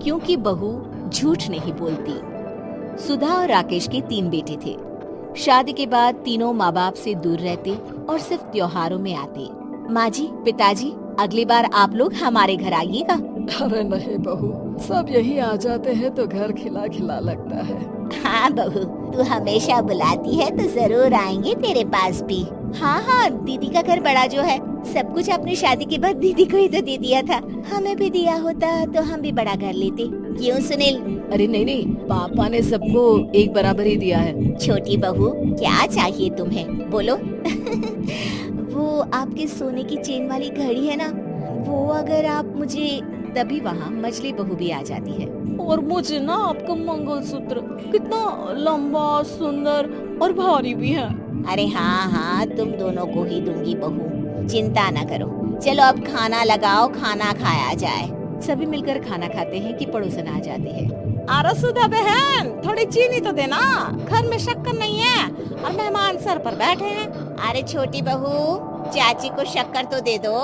क्योंकि बहू झूठ नहीं बोलती। सुधा और राकेश के 3 बेटे थे। शादी के बाद तीनों माँ बाप से दूर रहते और सिर्फ त्योहारों में आते। माँ जी, पिताजी, अगली बार आप लोग हमारे घर आइएगा। अरे नहीं बहू, सब यही आ जाते हैं तो घर खिला खिला लगता है। हाँ बहू, तू हमेशा बुलाती है तो जरूर आएंगे तेरे पास भी। हाँ, दीदी का घर बड़ा जो है, सब कुछ अपनी शादी के बाद दीदी को ही तो दे दिया था। हमें भी दिया होता तो हम भी बड़ा घर लेते। क्यों सुनील? अरे नहीं, पापा ने सबको एक बराबर ही दिया है। छोटी बहू, क्या चाहिए तुम्हें, बोलो। वो आपके सोने की चेन वाली घड़ी है ना, वो अगर आप मुझे। तभी वहाँ मछली बहू भी आ जाती है। और मुझे ना आपका मंगलसूत्र कितना लंबा, सुंदर और भारी भी है। अरे हाँ, तुम दोनों को ही दूंगी बहू, चिंता न करो। चलो अब खाना लगाओ, खाना खाया जाए। सभी मिलकर खाना खाते हैं कि पड़ोसन आ जाती है। अरे सुधा बहन, थोड़ी चीनी तो देना, घर में शक्कर नहीं है और मेहमान सर पर बैठे हैं। अरे छोटी बहू, चाची को शक्कर तो दे दो।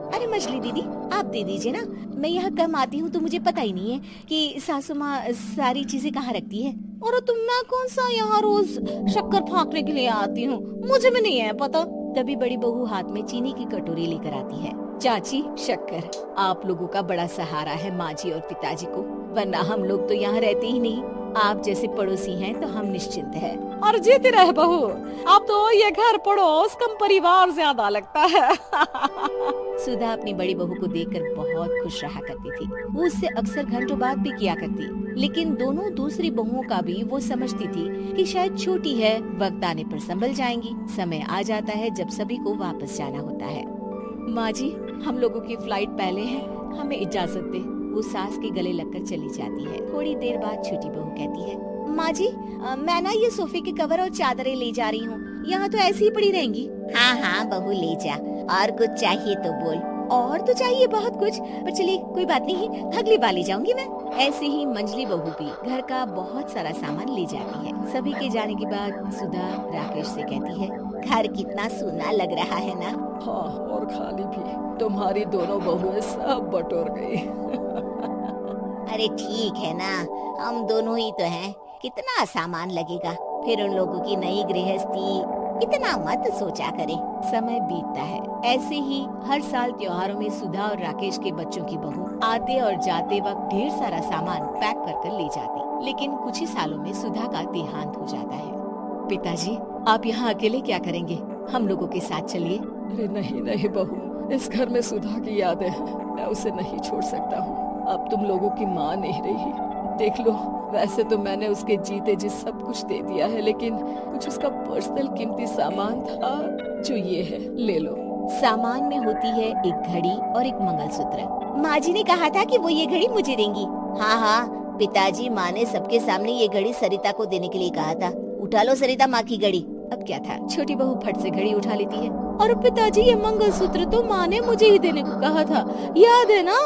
अरे मछली दीदी, आप दे दीजिए ना, मैं यहाँ कम आती हूँ तो मुझे पता ही नहीं है कि सासू माँ सारी चीजें कहाँ रखती है। और तुम, मैं कौन सा यहाँ रोज शक्कर फाँकने के लिए आती हूँ, मुझे भी नहीं है पता। तभी बड़ी बहू हाथ में चीनी की कटोरी लेकर आती है। चाची, शक्कर आप लोगों का बड़ा सहारा है माँ जी और पिताजी को, वरना हम लोग तो यहाँ रहते ही नहीं। आप जैसे पड़ोसी हैं तो हम निश्चिंत हैं। और जीती रहे बहू, अब तो ये घर पड़ोस कम परिवार ज्यादा लगता है। सुधा अपनी बड़ी बहू को देखकर बहुत खुश रहा करती थी। वो उससे अक्सर घंटों बात भी किया करती, लेकिन दोनों दूसरी बहुओं का भी वो समझती थी कि शायद छोटी है, वक्त आने पर संभल जाएंगी। समय आ जाता है जब सभी को वापस जाना होता है। माँ जी, हम लोगों की फ्लाइट पहले है, हमें इजाजत दे। वो सास के गले लगकर चली जाती है। थोड़ी देर बाद छोटी बहू कहती है, माँ जी, मैं ना ये सोफे के कवर और चादरें ले जा रही हूँ, यहाँ तो ऐसी ही पड़ी रहेंगी। हाँ बहू, ले जा। और कुछ चाहिए तो बोल। और तो चाहिए बहुत कुछ, पर चलिए कोई बात नहीं, अगली बार ले जाऊंगी मैं। ऐसे ही मंजली बहू भी घर का बहुत सारा सामान ले जाती है। सभी के जाने के बाद सुधा राकेश से कहती है, घर कितना सूना लग रहा है ना। हाँ, और खाली भी। तुम्हारी दोनों बहुएं सब बटोर गई। अरे ठीक है ना, हम दोनों ही तो हैं, कितना सामान लगेगा, फिर उन लोगों की नई गृहस्थी, इतना मत सोचा करे। समय बीतता है। ऐसे ही हर साल त्योहारों में सुधा और राकेश के बच्चों की बहू आते और जाते वक्त ढेर सारा सामान पैक कर ले जाती। लेकिन कुछ ही सालों में सुधा का देहांत हो जाता है। पिताजी, आप यहाँ अकेले क्या करेंगे? हम लोगों के साथ चलिए। अरे नहीं बहू, इस घर में सुधा की यादें हैं, मैं उसे नहीं छोड़ सकता हूँ। अब तुम लोगों की माँ नहीं रही। देख लो, वैसे तो मैंने उसके जीते जी सब कुछ दे दिया है, लेकिन कुछ उसका पर्सनल कीमती सामान था जो ये है, ले लो। सामान में होती है एक घड़ी और एक मंगलसूत्र। माँ जी ने कहा था कि वो ये घड़ी मुझे देंगी। हाँ, पिताजी, माँ ने सबके सामने ये घड़ी सरिता को देने के लिए कहा था। उठा लो सरिता माँ की घड़ी। अब क्या था, छोटी बहू फट से घड़ी उठा लेती है। और पिताजी, ये मंगलसूत्र तो माँ ने मुझे ही देने को कहा था, याद है ना?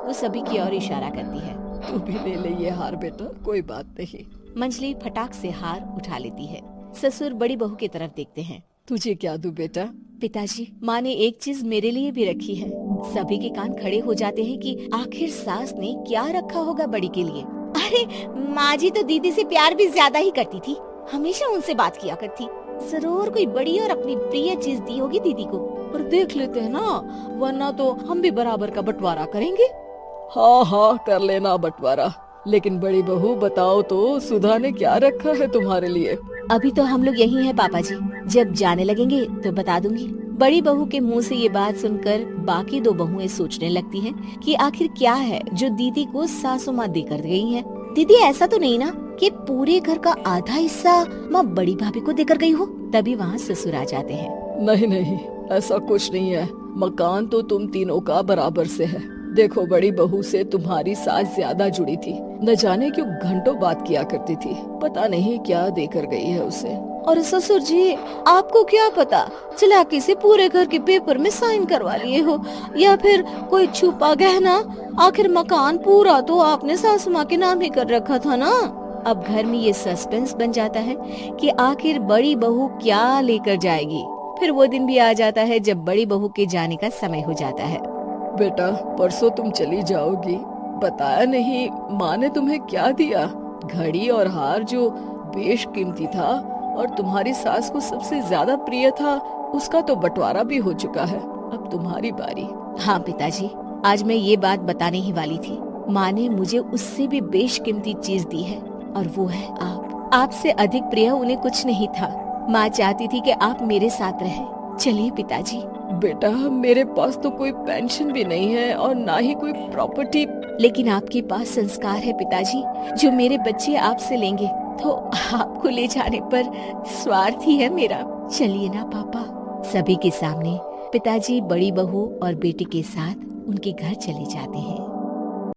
वो सभी की ओर इशारा करती है। तू भी ले ले ये हार बेटा, कोई बात नहीं। मंजली फटाक से हार उठा लेती है। ससुर बड़ी बहू की तरफ देखते हैं। तुझे क्या दूं बेटा? पिताजी, माँ ने एक चीज मेरे लिए भी रखी है। सभी के कान खड़े हो जाते हैं कि आखिर सास ने क्या रखा होगा बड़ी के लिए। अरे माँ जी तो दीदी से प्यार भी ज्यादा ही करती थी, हमेशा उनसे बात किया करती। जरूर कोई बड़ी और अपनी प्रिय चीज दी होगी दीदी को। और देख लेते हैं ना, वरना तो हम भी बराबर का बंटवारा करेंगे। हाँ, कर लेना बंटवारा। लेकिन बड़ी बहू, बताओ तो, सुधा ने क्या रखा है तुम्हारे लिए? अभी तो हम लोग यही हैं पापा जी, जब जाने लगेंगे तो बता दूंगी। बड़ी बहू के मुंह से ये बात सुनकर बाकी दो बहुएं सोचने लगती हैं कि आखिर क्या है जो दीदी को सासू माँ देकर गई है। दीदी, ऐसा तो नहीं ना कि पूरे घर का आधा हिस्सा माँ बड़ी भाभी को देकर गई हो? तभी वहाँ ससुर आ जाते हैं। नहीं, ऐसा कुछ नहीं है। मकान तो तुम तीनों का बराबर से है। देखो, बड़ी बहू से तुम्हारी सास ज्यादा जुड़ी थी, न जाने क्यों घंटों बात किया करती थी। पता नहीं क्या देकर गई है उसे। और ससुर जी, आपको क्या पता, चालाकी से पूरे घर के पेपर में साइन करवा लिए हो, या फिर कोई छुपा गहना। आखिर मकान पूरा तो आपने सासू माँ के नाम ही कर रखा था ना। अब घर में ये सस्पेंस बन जाता है कि आखिर बड़ी बहू क्या लेकर जाएगी। फिर वो दिन भी आ जाता है जब बड़ी बहू के जाने का समय हो जाता है। बेटा, परसों तुम चली जाओगी, बताया नहीं, माँ ने तुम्हें क्या दिया? घड़ी और हार जो बेशकीमती था और तुम्हारी सास को सबसे ज्यादा प्रिय था, उसका तो बंटवारा भी हो चुका है। अब तुम्हारी बारी। हाँ पिताजी, आज मैं ये बात बताने ही वाली थी। माँ ने मुझे उससे भी बेशकीमती चीज दी है और वो है आप। आपसे अधिक प्रिय उन्हें कुछ नहीं था। माँ चाहती थी कि आप मेरे साथ रहें। चलिए पिताजी। बेटा, मेरे पास तो कोई पेंशन भी नहीं है और ना ही कोई प्रॉपर्टी। लेकिन आपके पास संस्कार है पिताजी, जो मेरे बच्चे आपसे लेंगे, तो आपको ले जाने पर स्वार्थ ही है मेरा। चलिए ना पापा। सभी के सामने पिताजी बड़ी बहू और बेटे के साथ उनके घर चले जाते हैं।